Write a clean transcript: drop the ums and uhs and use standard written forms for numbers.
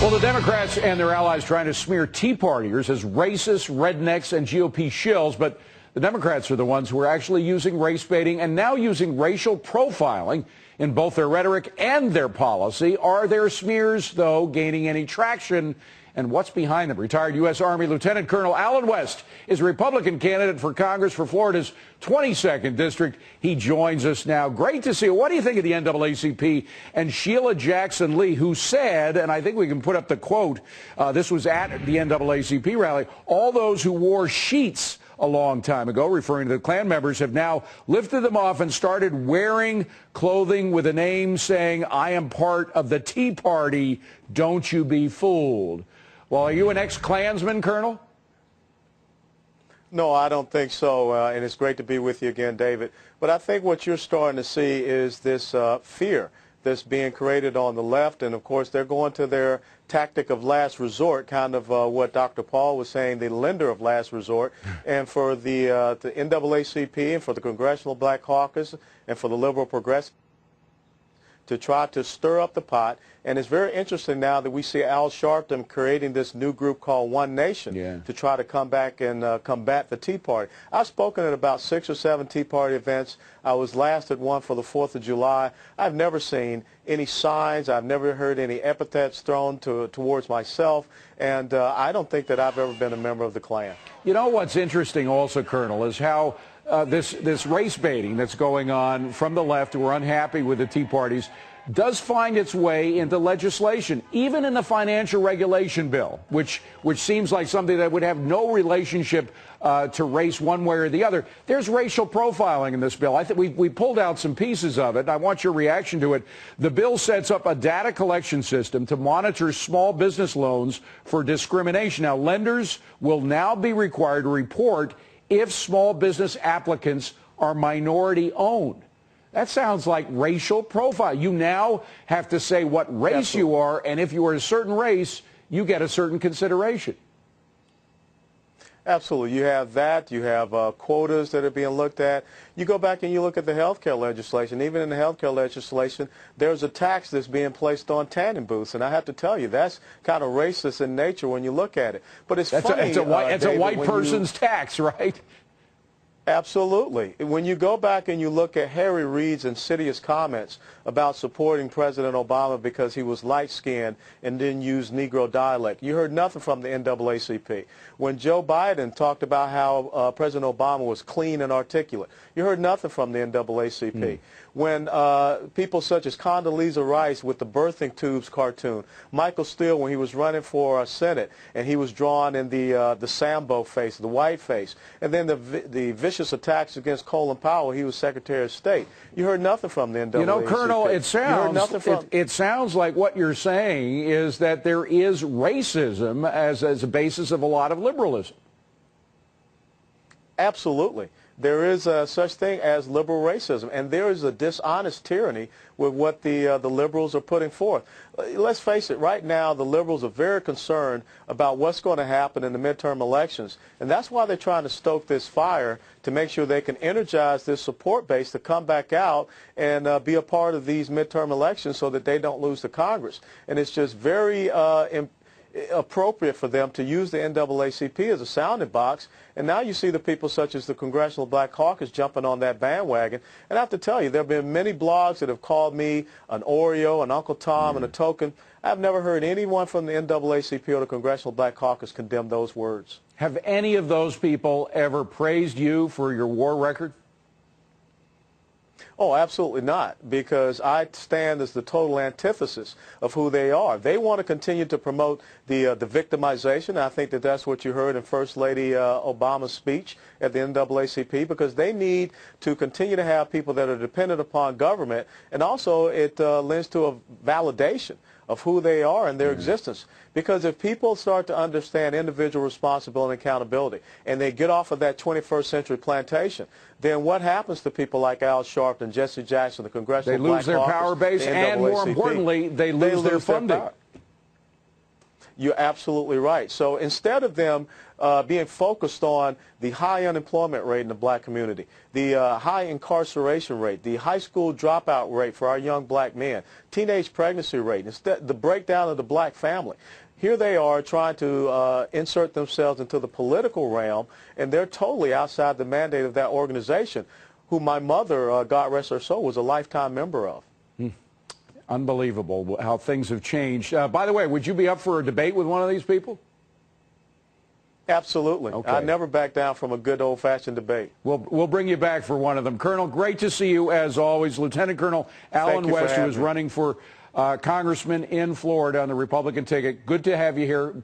Well, the Democrats and their allies trying to smear Tea Partiers as racist, rednecks, and GOP shills, but the Democrats are the ones who are actually using race baiting and now using racial profiling in both their rhetoric and their policy. Are their smears, though, gaining any traction? And what's behind them? Retired U.S. Army Lieutenant Colonel Allen West is a Republican candidate for Congress for Florida's 22nd District. He joins us now. Great to see you. What do you think of the NAACP and Sheila Jackson Lee, who said, and I think we can put up the quote, this was at the NAACP rally, all those who wore sheets a long time ago, referring to the Klan members, have now lifted them off and started wearing clothing with a name saying, I am part of the Tea Party, don't you be fooled. Well, are you an ex-Klansman, Colonel? No, I don't think so, and it's great to be with you again, David. But I think what you're starting to see is this fear that's being created on the left, and of course they're going to their tactic of last resort, kind of what Dr. Paul was saying, the lender of last resort. And for the NAACP and for the Congressional Black Caucus and for the Liberal Progressive to try to stir up the pot. And it's very interesting now that we see Al Sharpton creating this new group called One Nation to try to come back and combat the Tea Party. I've spoken at about 6 or 7 Tea Party events. I was last at one for the 4th of July. I've never seen any signs. I've never heard any epithets thrown towards myself. And I don't think that I've ever been a member of the Klan. You know what's interesting also, Colonel, is how this race baiting that's going on from the left, who are unhappy with the Tea Parties, does find its way into legislation, even in the financial regulation bill, which seems like something that would have no relationship to race one way or the other. There's racial profiling in this bill. I think we pulled out some pieces of it. I want your reaction to it. The bill sets up a data collection system to monitor small business loans for discrimination. Now, lenders will now be required to report if small business applicants are minority owned. That sounds like racial profile. You now have to say what race you are, and if you are a certain race, you get a certain consideration. Absolutely. You have that. You have quotas that are being looked at. You go back and you look at the health care legislation. Even in the health care legislation, there's a tax that's being placed on tanning booths. And I have to tell you, that's kind of racist in nature when you look at it. But it's funny. It's a white person's tax, right? Absolutely. When you go back and you look at Harry Reid's insidious comments about supporting President Obama because he was light-skinned and didn't use Negro dialect, you heard nothing from the NAACP. When Joe Biden talked about how President Obama was clean and articulate, you heard nothing from the NAACP. When people such as Condoleezza Rice with the birthing tubes cartoon, Michael Steele when he was running for Senate and he was drawn in the Sambo face, the white face, and then the vicious attacks against Colin Powell, he was Secretary of State. You heard nothing from the NAACP. You know, Colonel, it sounds like what you're saying is that there is racism as a basis of a lot of liberalism. Absolutely. There is such thing as liberal racism, and there is a dishonest tyranny with what the liberals are putting forth. Let's face it, right now the liberals are very concerned about what's going to happen in the midterm elections, and that's why they're trying to stoke this fire to make sure they can energize this support base to come back out and be a part of these midterm elections so that they don't lose to Congress. And it's just very appropriate for them to use the NAACP as a sounding box. And now you see the people such as the Congressional Black Caucus jumping on that bandwagon. And I have to tell you, there have been many blogs that have called me an Oreo, an Uncle Tom, and a token. I've never heard anyone from the NAACP or the Congressional Black Caucus condemn those words. Have any of those people ever praised you for your war record? Oh, absolutely not, because I stand as the total antithesis of who they are. They want to continue to promote the victimization. I think that that's what you heard in First Lady Obama's speech at the NAACP, because they need to continue to have people that are dependent upon government, and also it lends to a validation of who they are and their existence. Because if people start to understand individual responsibility and accountability, and they get off of that 21st century plantation, then what happens to people like Al Sharpton, Jesse Jackson, the Congressional Black Caucus? They lose their power base, and more importantly, they lose their funding. you're absolutely right. So instead of them being focused on the high unemployment rate in the black community, the high incarceration rate, the high school dropout rate for our young black men, teenage pregnancy rate, instead the breakdown of the black family, here they are trying to insert themselves into the political realm, and they're totally outside the mandate of that organization, who my mother, God rest her soul, was a lifetime member of. Unbelievable how things have changed. By the way, would you be up for a debate with one of these people? Absolutely. Okay. I never back down from a good old-fashioned debate. We'll bring you back for one of them. Colonel, great to see you as always. Lieutenant Colonel Allen West, who is running for congressman in Florida on the Republican ticket. Good to have you here.